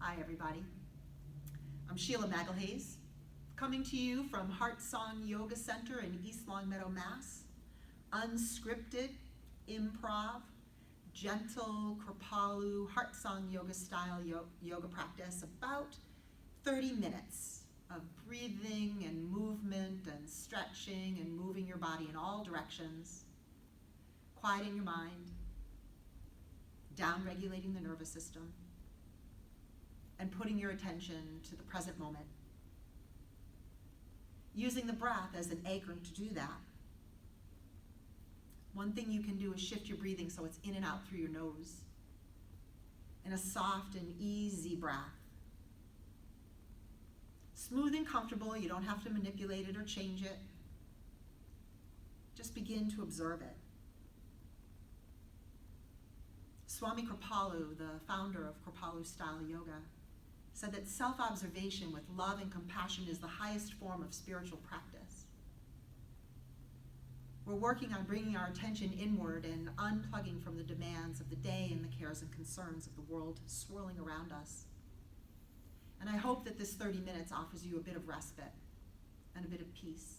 Hi, everybody. I'm Sheila Magalhaes, coming to you from Heartsong Yoga Center in East Longmeadow, Mass. Unscripted, improv, gentle Kripalu Heartsong Yoga style yoga practice, about 30 minutes of breathing and movement and stretching and moving your body in all directions, quieting your mind, down-regulating the nervous system, and putting your attention to the present moment. Using the breath as an anchor to do that. One thing you can do is shift your breathing so it's in and out through your nose in a soft and easy breath. Smooth and comfortable, you don't have to manipulate it or change it. Just begin to observe it. Swami Kripalu, the founder of Kripalu style yoga, said that self-observation with love and compassion is the highest form of spiritual practice. We're working on bringing our attention inward and unplugging from the demands of the day and the cares and concerns of the world swirling around us. And I hope that this 30 minutes offers you a bit of respite and a bit of peace.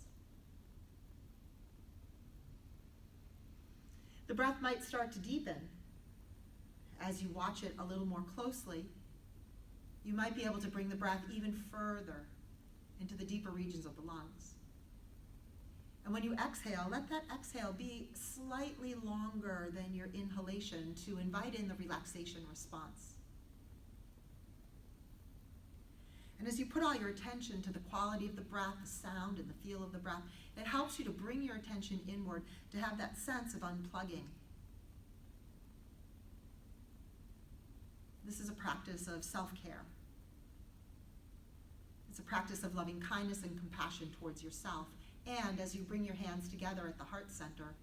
The breath might start to deepen as you watch it a little more closely. You might be able to bring the breath even further into the deeper regions of the lungs. And when you exhale, let that exhale be slightly longer than your inhalation to invite in the relaxation response. And as you put all your attention to the quality of the breath, the sound and the feel of the breath, it helps you to bring your attention inward, to have that sense of unplugging. This is a practice of self-care. It's a practice of loving kindness and compassion towards yourself. And as you bring your hands together at the heart center,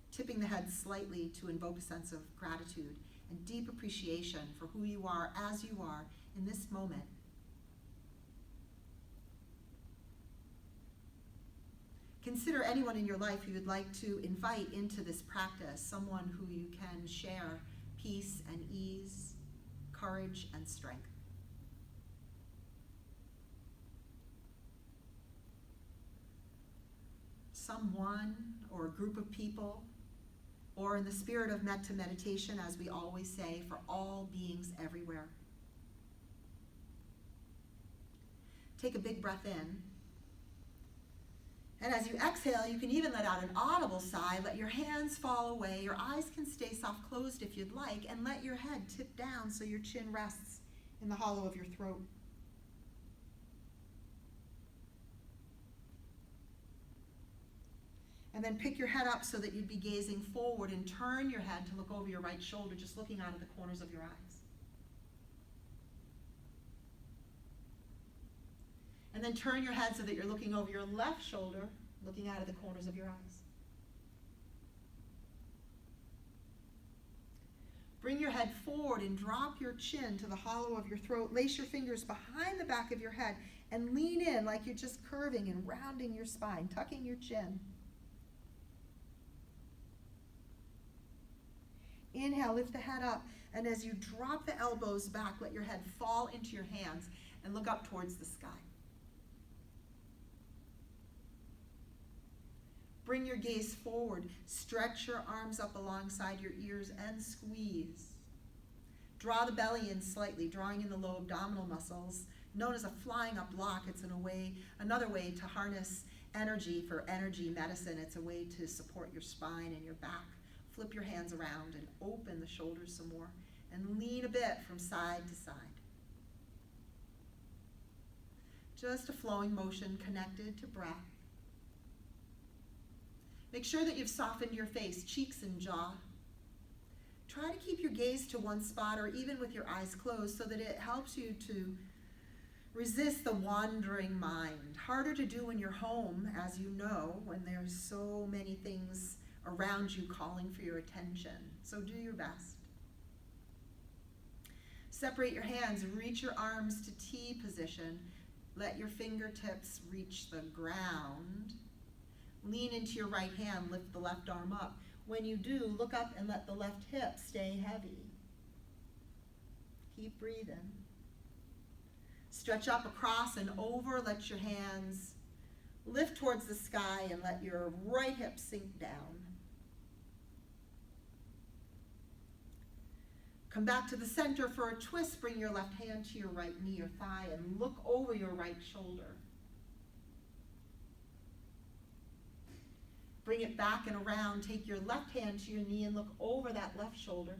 tipping the head slightly to invoke a sense of gratitude and deep appreciation for who you are as you are in this moment. Consider anyone in your life who you'd like to invite into this practice, someone who you can share peace and ease, courage and strength. Someone or a group of people, or in the spirit of metta meditation, as we always say, for all beings everywhere. Take a big breath in. And as you exhale, you can even let out an audible sigh. Let your hands fall away. Your eyes can stay soft closed if you'd like, and let your head tip down so your chin rests in the hollow of your throat. And then pick your head up so that you'd be gazing forward, and turn your head to look over your right shoulder, just looking out of the corners of your eyes. And then turn your head so that you're looking over your left shoulder, looking out of the corners of your eyes. Bring your head forward and drop your chin to the hollow of your throat. Lace your fingers behind the back of your head and lean in like you're just curving and rounding your spine, tucking your chin. Inhale, lift the head up, and as you drop the elbows back, let your head fall into your hands and look up towards the sky. Bring your gaze forward, stretch your arms up alongside your ears and squeeze. Draw the belly in slightly, drawing in the low abdominal muscles, known as a flying up block. It's another way to harness energy for energy medicine. It's a way to support your spine and your back. Flip your hands around and open the shoulders some more, and lean a bit from side to side. Just a flowing motion connected to breath. Make sure that you've softened your face, cheeks and jaw. Try to keep your gaze to one spot, or even with your eyes closed, so that it helps you to resist the wandering mind. Harder to do in your home, as you know, when there's so many things around you calling for your attention. So do your best. Separate your hands, reach your arms to T position. Let your fingertips reach the ground. Lean into your right hand, lift the left arm up. When you do, look up and let the left hip stay heavy. Keep breathing. Stretch up, across, and over. Let your hands lift towards the sky and let your right hip sink down. Come back to the center for a twist. Bring your left hand to your right knee or thigh and look over your right shoulder. Bring it back and around. Take your left hand to your knee and look over that left shoulder.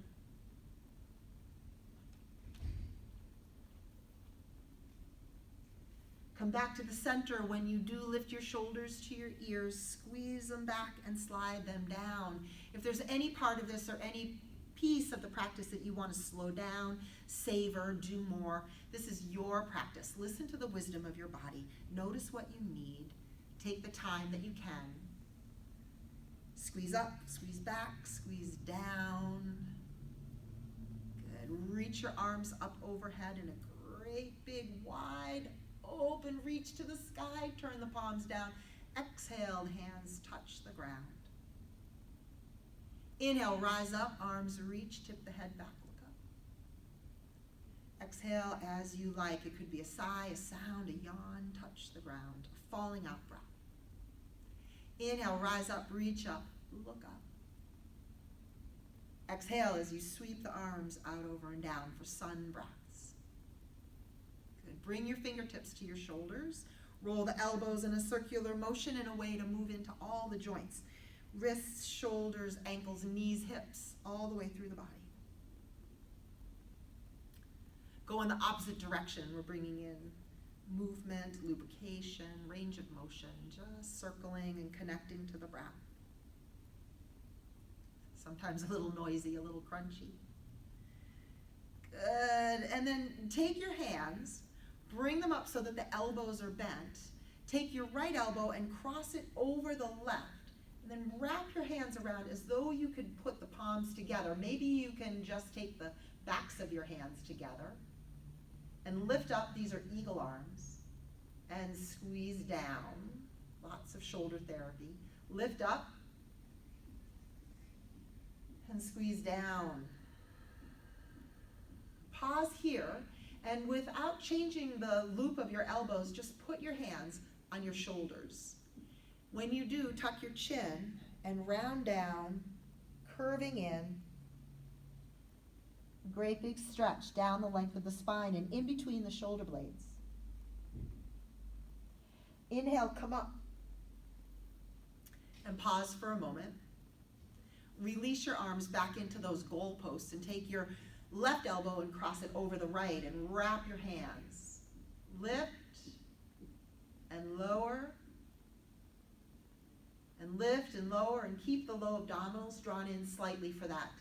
Come back to the center. When you do, lift your shoulders to your ears, squeeze them back and slide them down. If there's any part of this or any piece of the practice that you want to slow down, savor, do more, this is your practice. Listen to the wisdom of your body. Notice what you need. Take the time that you can. Squeeze up, squeeze back, squeeze down. Good. Reach your arms up overhead in a great big wide open reach to the sky. Turn the palms down. Exhale, hands touch the ground. Inhale, rise up, arms reach, tip the head back, look up. Exhale as you like. It could be a sigh, a sound, a yawn, touch the ground, a falling out breath. Inhale, rise up, reach up, look up. Exhale as you sweep the arms out, over, and down for sun breaths. Good. Bring your fingertips to your shoulders. Roll the elbows in a circular motion in a way to move into all the joints. Wrists, shoulders, ankles, knees, hips, all the way through the body. Go in the opposite direction. We're bringing in movement, lubrication, range of motion, just circling and connecting to the breath. Sometimes a little noisy, a little crunchy. Good. And then take your hands, bring them up so that the elbows are bent. Take your right elbow and cross it over the left. And then wrap your hands around as though you could put the palms together. Maybe you can just take the backs of your hands together and lift up. These are eagle arms. And squeeze down. Lots of shoulder therapy. Lift up and squeeze down. Pause here, and without changing the loop of your elbows, just put your hands on your shoulders. When you do, tuck your chin and round down, curving in. Great big stretch down the length of the spine and in between the shoulder blades. Inhale, come up. And pause for a moment. Release your arms back into those goalposts and take your left elbow and cross it over the right and wrap your hands. Lift and lower. And lift and lower and keep the low abdominals drawn in slightly for that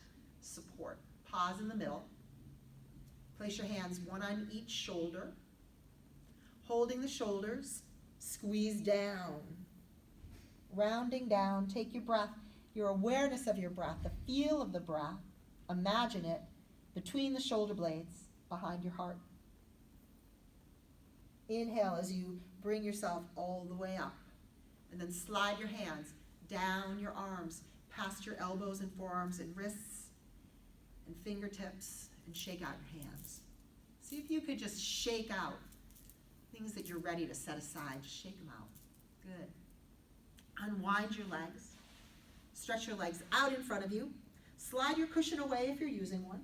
support. Pause in the middle. Place your hands one on each shoulder. Holding the shoulders, squeeze down. Rounding down, take your breath, your awareness of your breath, the feel of the breath. Imagine it between the shoulder blades, behind your heart. Inhale as you bring yourself all the way up. And then slide your hands down your arms, past your elbows and forearms and wrists and fingertips, and shake out your hands. See if you could just shake out things that you're ready to set aside. Just shake them out. Good. Unwind your legs. Stretch your legs out in front of you. Slide your cushion away if you're using one.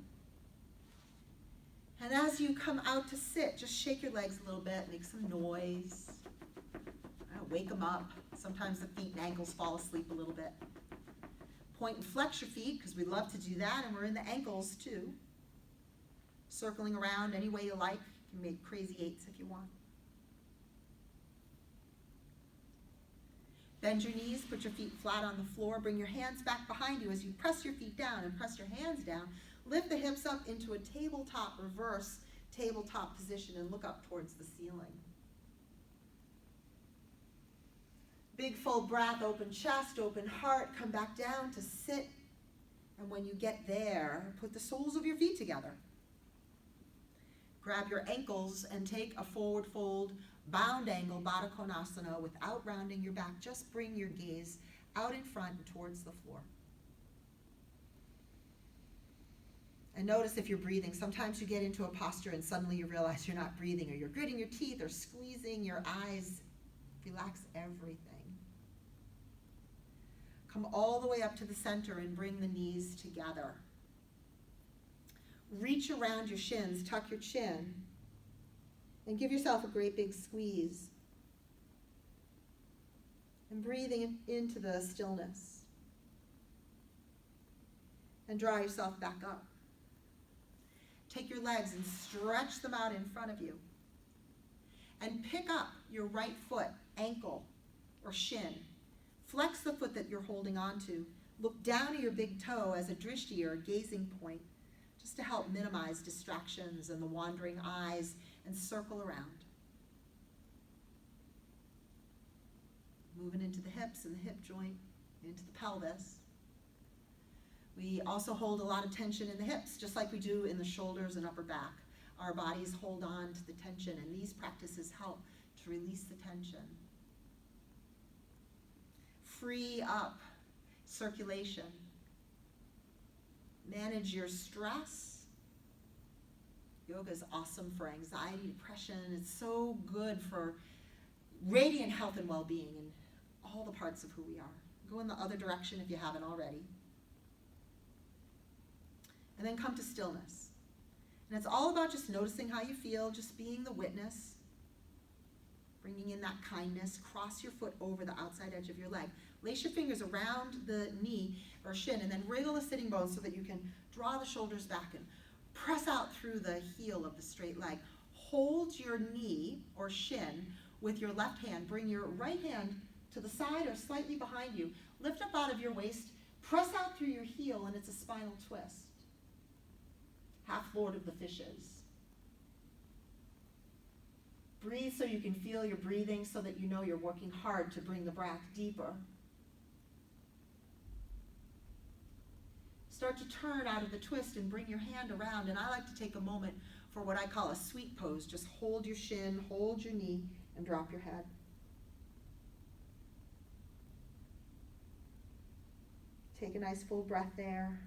And as you come out to sit, just shake your legs a little bit, make some noise. Wake them up. Sometimes the feet and ankles fall asleep a little bit. Point and flex your feet, because we love to do that, and we're in the ankles too. Circling around any way you like. You can make crazy eights if you want. Bend your knees, put your feet flat on the floor, bring your hands back behind you as you press your feet down and press your hands down. Lift the hips up into a tabletop, reverse tabletop position, and look up towards the ceiling. Big full breath, open chest, open heart, come back down to sit. And when you get there, put the soles of your feet together. Grab your ankles and take a forward fold, bound angle, Baddha Konasana, without rounding your back. Just bring your gaze out in front and towards the floor. And notice if you're breathing. Sometimes you get into a posture and suddenly you realize you're not breathing, or you're gritting your teeth or squeezing your eyes. Relax everything. Come all the way up to the center and bring the knees together. Reach around your shins, tuck your chin, and give yourself a great big squeeze. And breathing into the stillness. And draw yourself back up. Take your legs and stretch them out in front of you. And pick up your right foot, ankle, or shin. Flex the foot that you're holding onto. Look down at your big toe as a drishti, or a gazing point, just to help minimize distractions and the wandering eyes, and circle around. Moving into the hips and the hip joint, into the pelvis. We also hold a lot of tension in the hips, just like we do in the shoulders and upper back. Our bodies hold on to the tension, and these practices help to release the tension. Free up circulation. Manage your stress. Yoga is awesome for anxiety, depression. It's so good for radiant health and well-being in all the parts of who we are. Go in the other direction if you haven't already. And then come to stillness. And it's all about just noticing how you feel, just being the witness, bringing in that kindness. Cross your foot over the outside edge of your leg. Lace your fingers around the knee or shin, and then wriggle the sitting bones so that you can draw the shoulders back and press out through the heel of the straight leg. Hold your knee or shin with your left hand. Bring your right hand to the side or slightly behind you. Lift up out of your waist. Press out through your heel, and it's a spinal twist. Half Lord of the Fishes. Breathe so you can feel your breathing, so that you know you're working hard to bring the breath deeper. Start to turn out of the twist and bring your hand around. And I like to take a moment for what I call a sweet pose. Just hold your shin, hold your knee, and drop your head. Take a nice full breath there.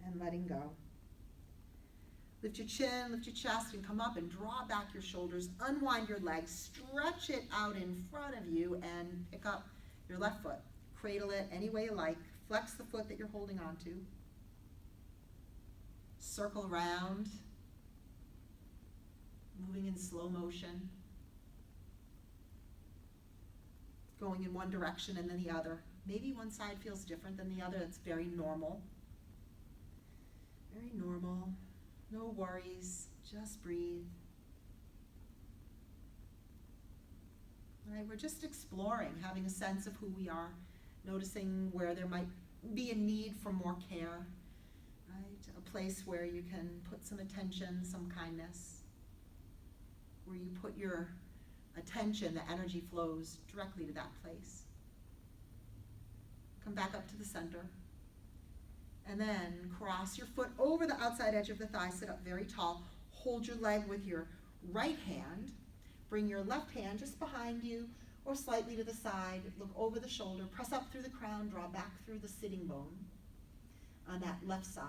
And letting go. Lift your chin, lift your chest, and come up and draw back your shoulders. Unwind your legs, stretch it out in front of you, and pick up your left foot. Cradle it any way you like. Flex the foot that you're holding onto. Circle around, moving in slow motion. Going in one direction and then the other. Maybe one side feels different than the other. That's very normal. Very normal. No worries. Just breathe. All right, we're just exploring, having a sense of who we are, noticing where there might be a need for more care, right? A place where you can put some attention, some kindness, where you put your attention, the energy flows directly to that place. Come back up to the center. And then cross your foot over the outside edge of the thigh, sit up very tall. Hold your leg with your right hand. Bring your left hand just behind you or slightly to the side. Look over the shoulder. Press up through the crown. Draw back through the sitting bone on that left side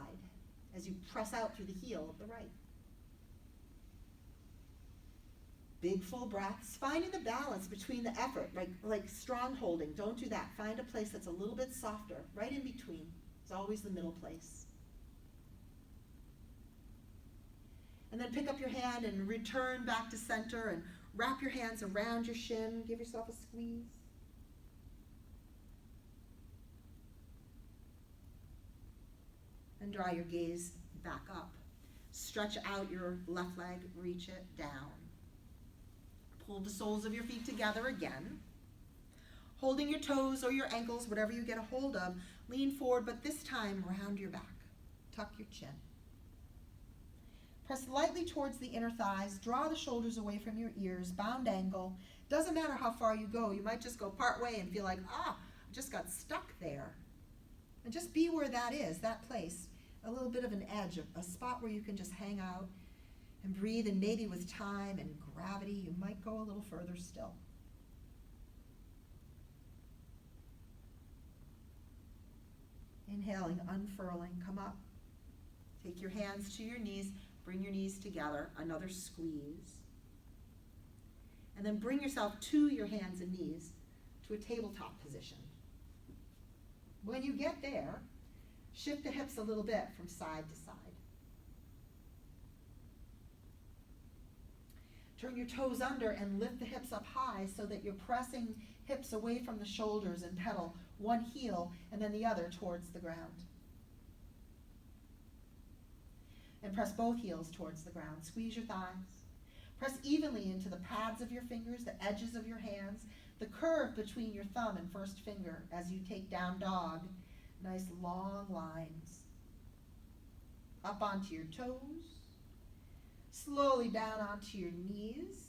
as you press out through the heel of the right. Big full breaths. Finding the balance between the effort, like strong holding. Don't do that. Find a place that's a little bit softer, right in between. It's always the middle place. And then pick up your hand and return back to center and wrap your hands around your shin. Give yourself a squeeze. And draw your gaze back up. Stretch out your left leg, reach it down. Pull the soles of your feet together again. Holding your toes or your ankles, whatever you get a hold of, lean forward, but this time round your back. Tuck your chin. Press lightly towards the inner thighs. Draw the shoulders away from your ears. Bound angle. Doesn't matter how far you go. You might just go part way and feel like, I just got stuck there. And just be where that is, that place. A little bit of an edge, a spot where you can just hang out and breathe, and maybe with time and gravity, you might go a little further still. Inhaling, unfurling, come up. Take your hands to your knees, bring your knees together, another squeeze. And then bring yourself to your hands and knees to a tabletop position. When you get there, shift the hips a little bit from side to side. Turn your toes under and lift the hips up high so that you're pressing hips away from the shoulders and pedal one heel and then the other towards the ground. And press both heels towards the ground. Squeeze your thighs. Press evenly into the pads of your fingers, the edges of your hands, the curve between your thumb and first finger as you take down dog. Nice long lines. Up onto your toes. Slowly down onto your knees.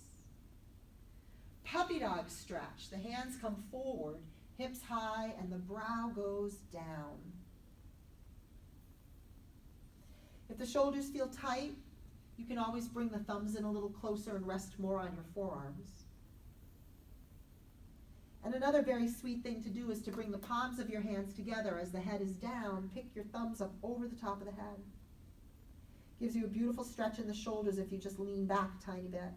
Puppy dog stretch. The hands come forward, hips high, and the brow goes down. If the shoulders feel tight, you can always bring the thumbs in a little closer and rest more on your forearms. And another very sweet thing to do is to bring the palms of your hands together as the head is down. Pick your thumbs up over the top of the head. Gives you a beautiful stretch in the shoulders if you just lean back a tiny bit.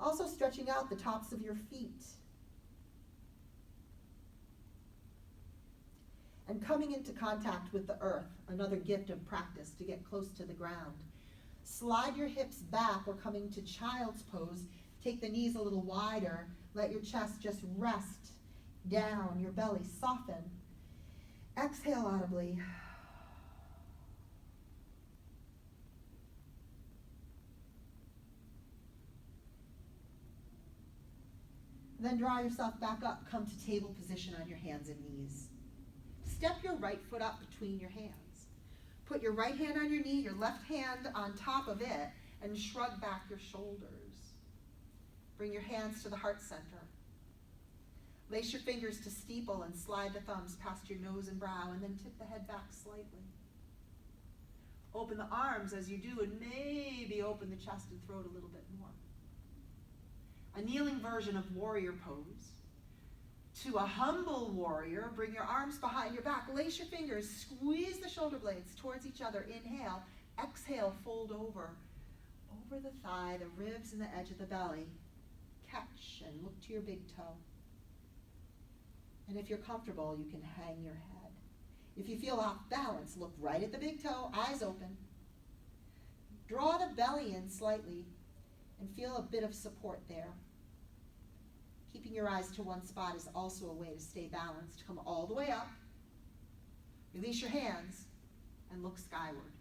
Also stretching out the tops of your feet. And coming into contact with the earth, another gift of practice to get close to the ground. Slide your hips back. We're coming to child's pose. Take the knees a little wider. Let your chest just rest down, your belly soften. Exhale audibly. Then draw yourself back up. Come to table position on your hands and knees. Step your right foot up between your hands. Put your right hand on your knee, your left hand on top of it, and shrug back your shoulders. Bring your hands to the heart center. Lace your fingers to steeple and slide the thumbs past your nose and brow, and then tip the head back slightly. Open the arms as you do, and maybe open the chest and throat a little bit more. A kneeling version of warrior pose. To a humble warrior, bring your arms behind your back, lace your fingers, squeeze the shoulder blades towards each other. Inhale, exhale, fold over the thigh, the ribs and the edge of the belly. Catch and look to your big toe. And if you're comfortable, you can hang your head. If you feel off balance, look right at the big toe, eyes open. Draw the belly in slightly and feel a bit of support there. Keeping your eyes to one spot is also a way to stay balanced. Come all the way up. Release your hands and look skyward.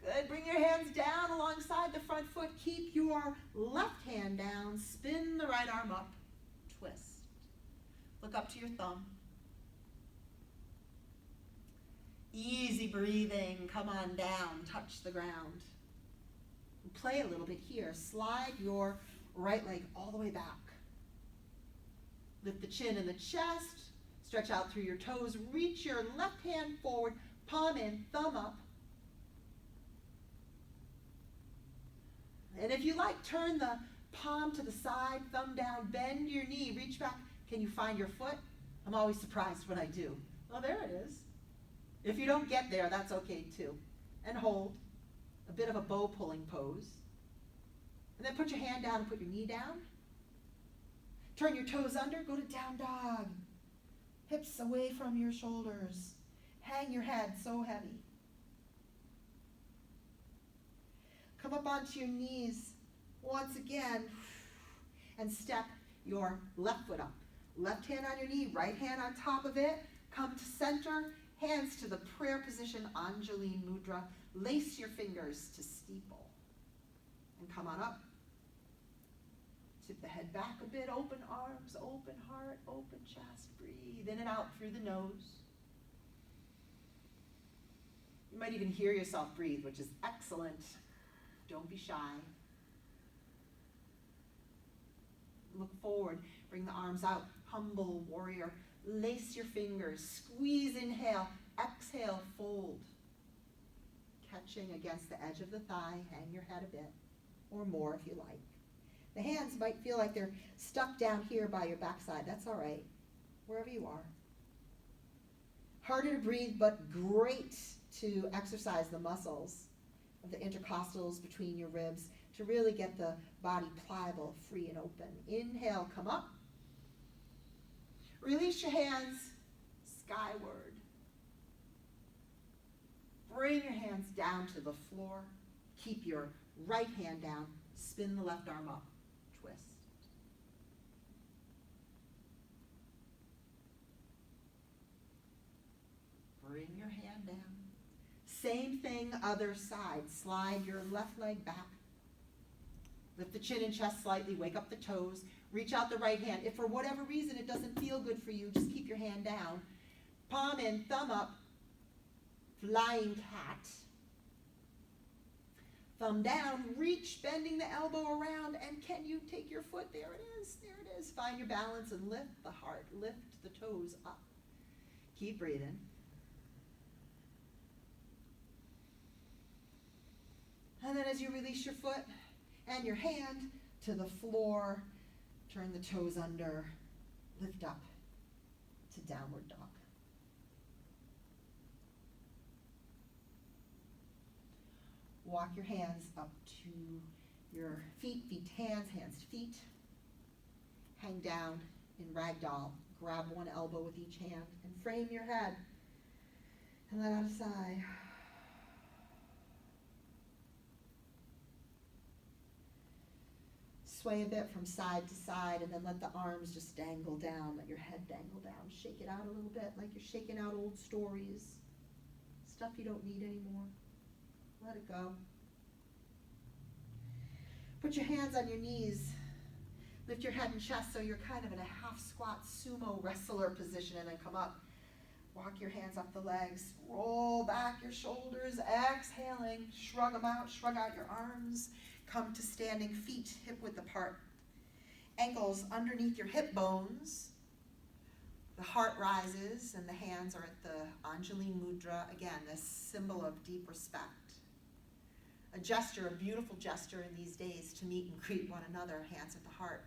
Good. Bring your hands down alongside the front foot. Keep your left hand down. Spin the right arm up. Twist. Look up to your thumb. Easy breathing. Come on down. Touch the ground. Play a little bit here. Slide your right leg all the way back. Lift the chin and the chest. Stretch out through your toes. Reach your left hand forward. Palm in, thumb up. And if you like, turn the palm to the side, thumb down, bend your knee, reach back. Can you find your foot? I'm always surprised when I do. Well, there it is. If you don't get there, that's okay too. And hold. A bit of a bow pulling pose. And then put your hand down and put your knee down. Turn your toes under, go to down dog. Hips away from your shoulders. Hang your head so heavy. Come up onto your knees once again and step your left foot up. Left hand on your knee, right hand on top of it. Come to center, hands to the prayer position, Anjali Mudra. Lace your fingers to steeple. And come on up. Tip the head back a bit, open arms, open heart, open chest. Breathe in and out through the nose. You might even hear yourself breathe, which is excellent. Don't be shy. Look forward, bring the arms out, humble warrior. Lace your fingers, squeeze, inhale, exhale, fold. Catching against the edge of the thigh, hang your head a bit, or more if you like. The hands might feel like they're stuck down here by your backside. That's all right, wherever you are. Harder to breathe, but great to exercise the muscles of the intercostals between your ribs to really get the body pliable, free, and open. Inhale, come up. Release your hands skyward. Bring your hands down to the floor. Keep your right hand down. Spin the left arm up. Twist. Bring your hand down. Same thing, other side. Slide your left leg back. Lift the chin and chest slightly. Wake up the toes. Reach out the right hand. If for whatever reason it doesn't feel good for you, just keep your hand down. Palm in, thumb up. Flying cat. Thumb down, reach, bending the elbow around, and can you take your foot? There it is, there it is. Find your balance and lift the heart, lift the toes up. Keep breathing. And then as you release your foot and your hand to the floor, turn the toes under, lift up to downward dog. Walk your hands up to your feet, feet to hands, hands to feet. Hang down in ragdoll. Grab one elbow with each hand and frame your head. And let out a sigh. Sway a bit from side to side and then let the arms just dangle down. Let your head dangle down. Shake it out a little bit like you're shaking out old stories. Stuff you don't need anymore. Let it go. Put your hands on your knees. Lift your head and chest so you're kind of in a half squat sumo wrestler position and then come up. Walk your hands up the legs. Roll back your shoulders. Exhaling. Shrug them out. Shrug out your arms. Come to standing feet hip width apart. Ankles underneath your hip bones. The heart rises and the hands are at the Anjali Mudra. Again, this symbol of deep respect. A gesture, a beautiful gesture in these days to meet and greet one another, hands at the heart.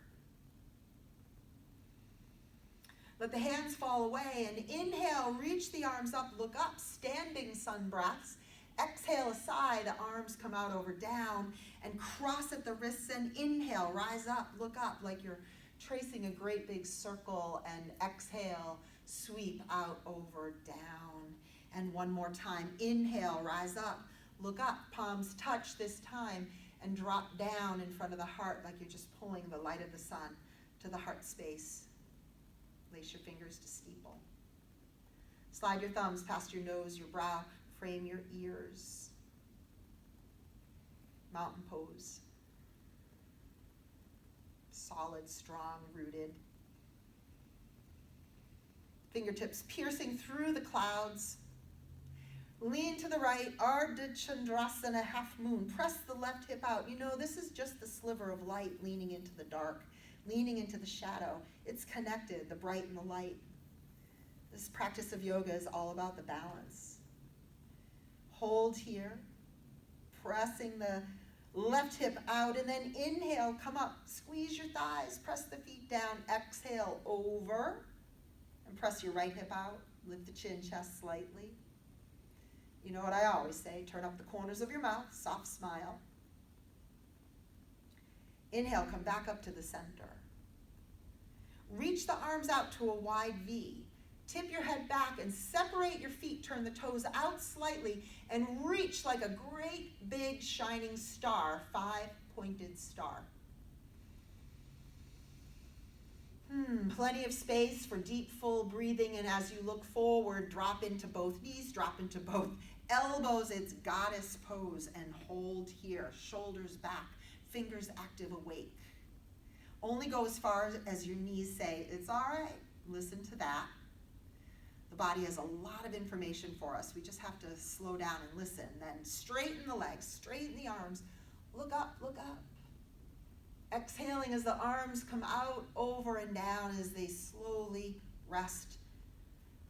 Let the hands fall away and inhale, reach the arms up, look up, standing sun breaths. Exhale, a sigh, the arms come out over down and cross at the wrists and inhale, rise up, look up like you're tracing a great big circle and exhale, sweep out over down. And one more time, inhale, rise up. Look up, palms touch this time, and drop down in front of the heart like you're just pulling the light of the sun to the heart space. Lace your fingers to steeple. Slide your thumbs past your nose, your brow, frame your ears. Mountain pose. Solid, strong, rooted. Fingertips piercing through the clouds. Lean to the right, Ardha Chandrasana, half moon. Press the left hip out. You know, this is just the sliver of light leaning into the dark, leaning into the shadow. It's connected, the bright and the light. This practice of yoga is all about the balance. Hold here, pressing the left hip out, and then inhale, come up, squeeze your thighs, press the feet down, exhale over, and press your right hip out, lift the chin, chest slightly. You know what I always say, turn up the corners of your mouth, soft smile. Inhale, come back up to the center. Reach the arms out to a wide V. Tip your head back and separate your feet, turn the toes out slightly, and reach like a great big shining star, 5-pointed star. Plenty of space for deep, full breathing, and as you look forward, drop into both knees, drop into both elbows. It's goddess pose, and hold here, shoulders back, fingers active, awake. Only go as far as your knees say, it's all right, listen to that. The body has a lot of information for us. We just have to slow down and listen. Then straighten the legs, straighten the arms, look up, look up. Exhaling as the arms come out, over and down as they slowly rest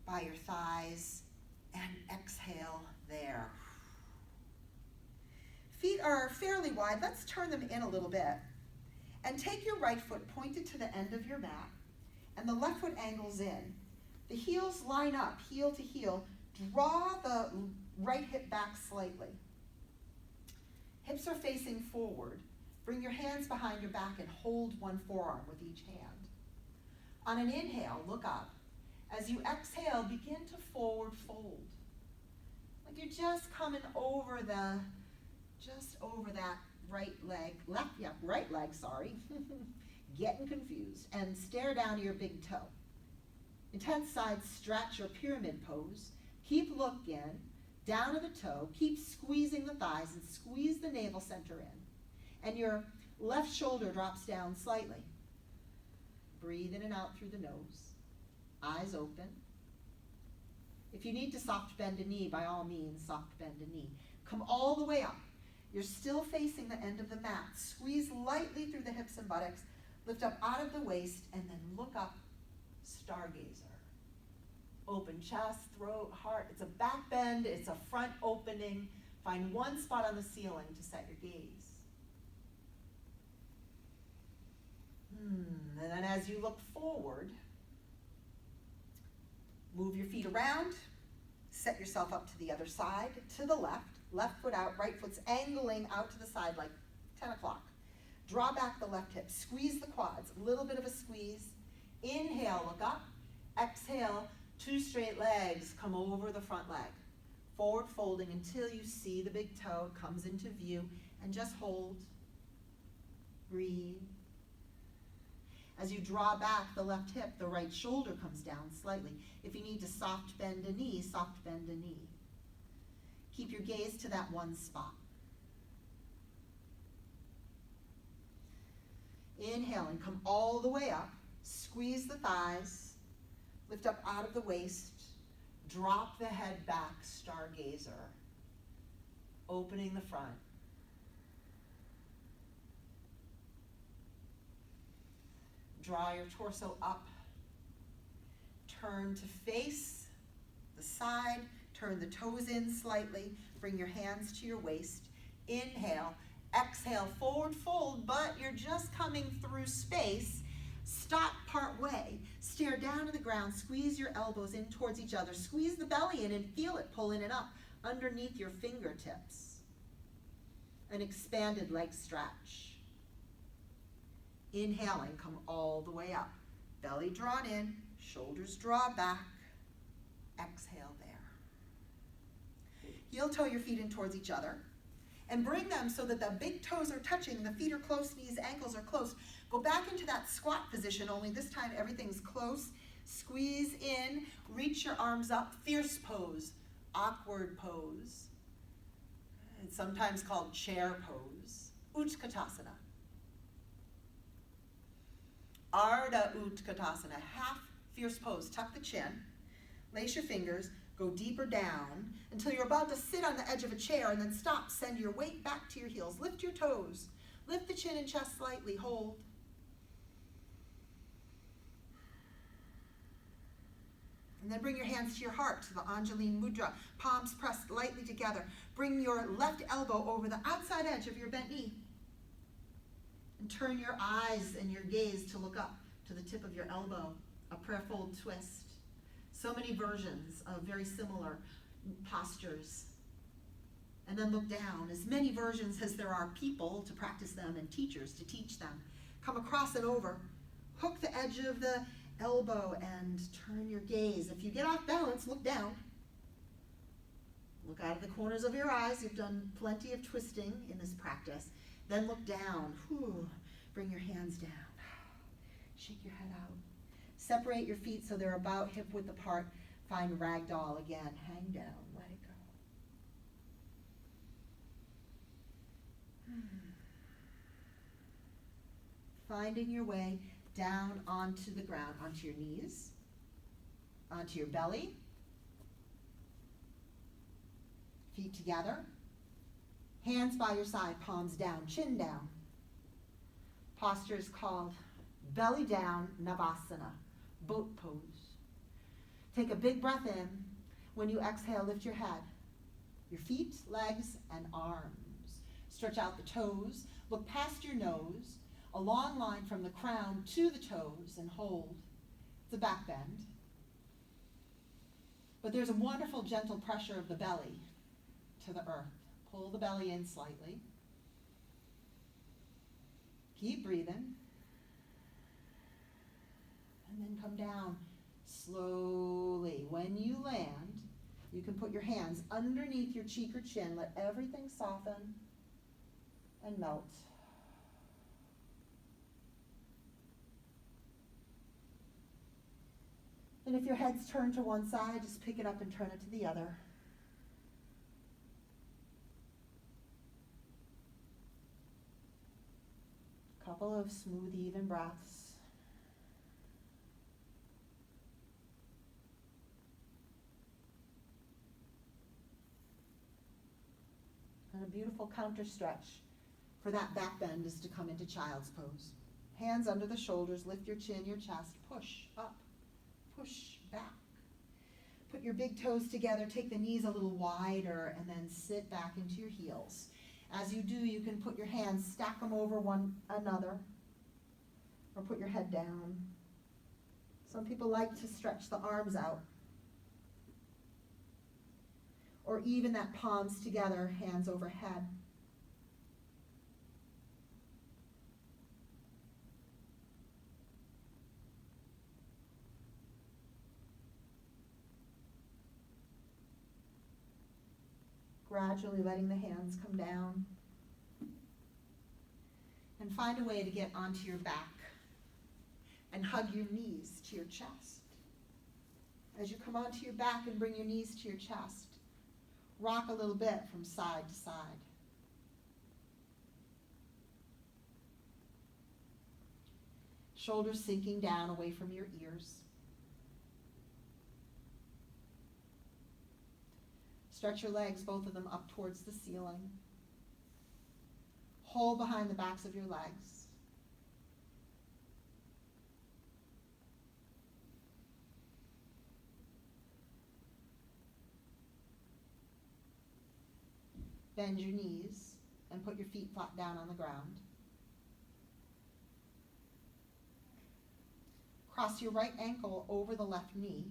by your thighs, and exhale there. Feet are fairly wide. Let's turn them in a little bit. And take your right foot pointed to the end of your mat, and the left foot angles in. The heels line up, heel to heel. Draw the right hip back slightly. Hips are facing forward. Bring your hands behind your back and hold one forearm with each hand. On an inhale, look up. As you exhale, begin to forward fold. Like you're just coming over that right leg, getting confused, and stare down to your big toe. Intense side stretch or pyramid pose. Keep looking down to the toe, keep squeezing the thighs and squeeze the navel center in. And your left shoulder drops down slightly. Breathe in and out through the nose. Eyes open. If you need to soft bend a knee, by all means, soft bend a knee. Come all the way up. You're still facing the end of the mat. Squeeze lightly through the hips and buttocks. Lift up out of the waist and then look up, stargazer. Open chest, throat, heart. It's a back bend, it's a front opening. Find one spot on the ceiling to set your gaze. And then as you look forward, move your feet around, set yourself up to the other side, to the left foot out, right foot's angling out to the side like 10 o'clock. Draw back the left hip, squeeze the quads, a little bit of a squeeze. Inhale, look up. Exhale, two straight legs come over the front leg. Forward folding until you see the big toe comes into view, and just hold. Breathe. As you draw back the left hip, the right shoulder comes down slightly. If you need to soft bend a knee, soft bend a knee. Keep your gaze to that one spot. Inhale and come all the way up. Squeeze the thighs. Lift up out of the waist. Drop the head back, stargazer. Opening the front. Draw your torso up. Turn to face the side. Turn the toes in slightly. Bring your hands to your waist. Inhale. Exhale, forward fold, but you're just coming through space. Stop part way. Stare down to the ground. Squeeze your elbows in towards each other. Squeeze the belly in and feel it pull in and up underneath your fingertips. An expanded leg stretch. Inhaling, come all the way up. Belly drawn in, shoulders draw back. Exhale there. Heel toe your feet in towards each other. And bring them so that the big toes are touching, the feet are close, knees, ankles are close. Go back into that squat position, only this time everything's close. Squeeze in, reach your arms up, fierce pose, awkward pose. It's sometimes called chair pose. Utkatasana. Ardha Utkatasana, half fierce pose. Tuck the chin, lace your fingers, go deeper down until you're about to sit on the edge of a chair and then stop. Send your weight back to your heels. Lift your toes. Lift the chin and chest slightly. Hold. And then bring your hands to your heart, to the Anjaline Mudra. Palms pressed lightly together. Bring your left elbow over the outside edge of your bent knee. And turn your eyes and your gaze to look up to the tip of your elbow. A prayer fold twist. So many versions of very similar postures. And then look down. As many versions as there are people to practice them and teachers to teach them. Come across and over. Hook the edge of the elbow and turn your gaze. If you get off balance, look down. Look out of the corners of your eyes. You've done plenty of twisting in this practice. Then look down. Bring your hands down. Shake your head out. Separate your feet so they're about hip width apart. Find ragdoll again. Hang down. Let it go. Finding your way down onto the ground, onto your knees, onto your belly. Feet together. Hands by your side, palms down, chin down. Posture is called belly down Navasana, boat pose. Take a big breath in. When you exhale, lift your head, your feet, legs, and arms. Stretch out the toes. Look past your nose, a long line from the crown to the toes, and hold. It's a back bend. But there's a wonderful gentle pressure of the belly to the earth. Pull the belly in slightly. Keep breathing. And then come down slowly. When you land, you can put your hands underneath your cheek or chin. Let everything soften and melt. And if your head's turned to one side, just pick it up and turn it to the other. Couple of smooth, even breaths. And a beautiful counter stretch for that back bend is to come into child's pose. Hands under the shoulders, lift your chin, your chest, push up, push back. Put your big toes together, take the knees a little wider, and then sit back into your heels. As you do, you can put your hands, stack them over one another, or put your head down. Some people like to stretch the arms out. Or even that palms together, hands overhead. Gradually letting the hands come down. And find a way to get onto your back and hug your knees to your chest. As you come onto your back and bring your knees to your chest, rock a little bit from side to side. Shoulders sinking down away from your ears. Stretch your legs, both of them up towards the ceiling. Hold behind the backs of your legs. Bend your knees and put your feet flat down on the ground. Cross your right ankle over the left knee.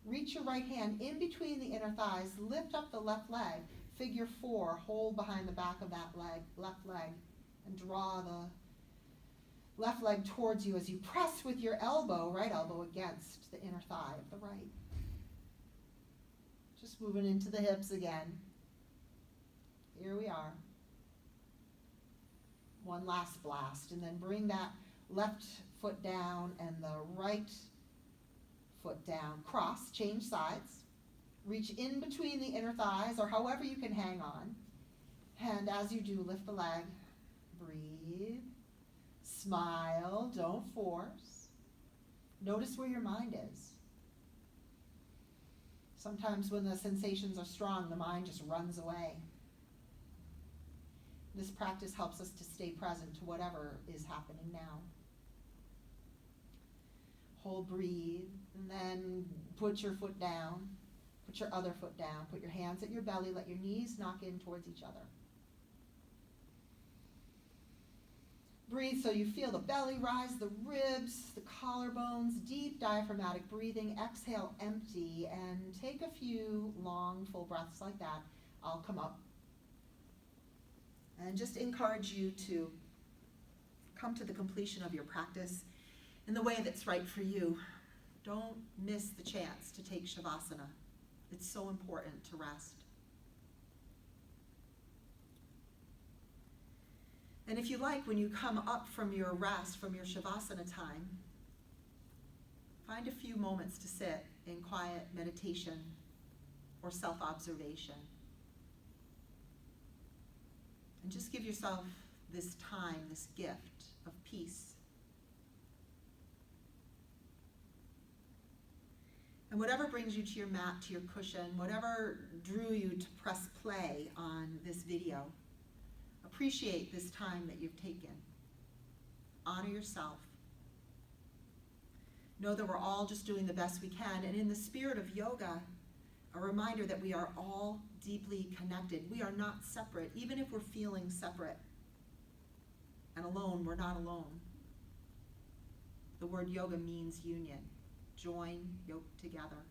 Reach your right hand in between the inner thighs. Lift up the left leg. Figure 4. Hold behind the back of that leg, left leg, and draw the left leg towards you as you press with your elbow, right elbow, against the inner thigh of the right. Just moving into the hips again. Here we are. One last blast, and then bring that left foot down and the right foot down. Cross, change sides. Reach in between the inner thighs, or however you can hang on. And as you do, lift the leg. Breathe. Smile, don't force. Notice where your mind is. Sometimes when the sensations are strong, the mind just runs away. This practice helps us to stay present to whatever is happening now. Hold, breathe, and then put your foot down. Put your other foot down. Put your hands at your belly. Let your knees knock in towards each other. Breathe so you feel the belly rise, the ribs, the collarbones, deep diaphragmatic breathing. Exhale, empty, and take a few long, full breaths like that. I'll come up. And just encourage you to come to the completion of your practice in the way that's right for you. Don't miss the chance to take Shavasana. It's so important to rest. And if you like, when you come up from your rest, from your Shavasana time, find a few moments to sit in quiet meditation or self-observation. And just give yourself this time, this gift of peace. And whatever brings you to your mat, to your cushion, whatever drew you to press play on this video, appreciate this time that you've taken. Honor yourself. Know that we're all just doing the best we can. And in the spirit of yoga, a reminder that we are all deeply connected. We are not separate. Even if we're feeling separate and alone, we're not alone. The word yoga means union. Join, yoke together.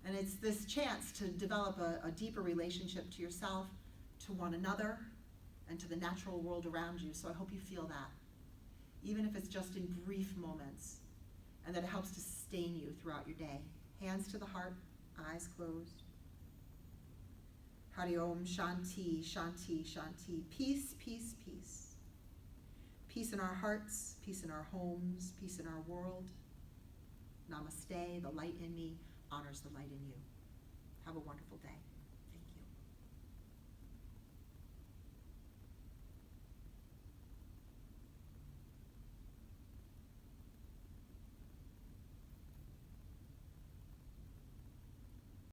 And it's this chance to develop a deeper relationship to yourself, to one another, and to the natural world around you. So I hope you feel that, even if it's just in brief moments, and that it helps to sustain you throughout your day. Hands to the heart, eyes closed. Hari Om Shanti, Shanti, Shanti. Peace, peace, peace. Peace in our hearts, peace in our homes, peace in our world. Namaste, the light in me honors the light in you. Have a wonderful day.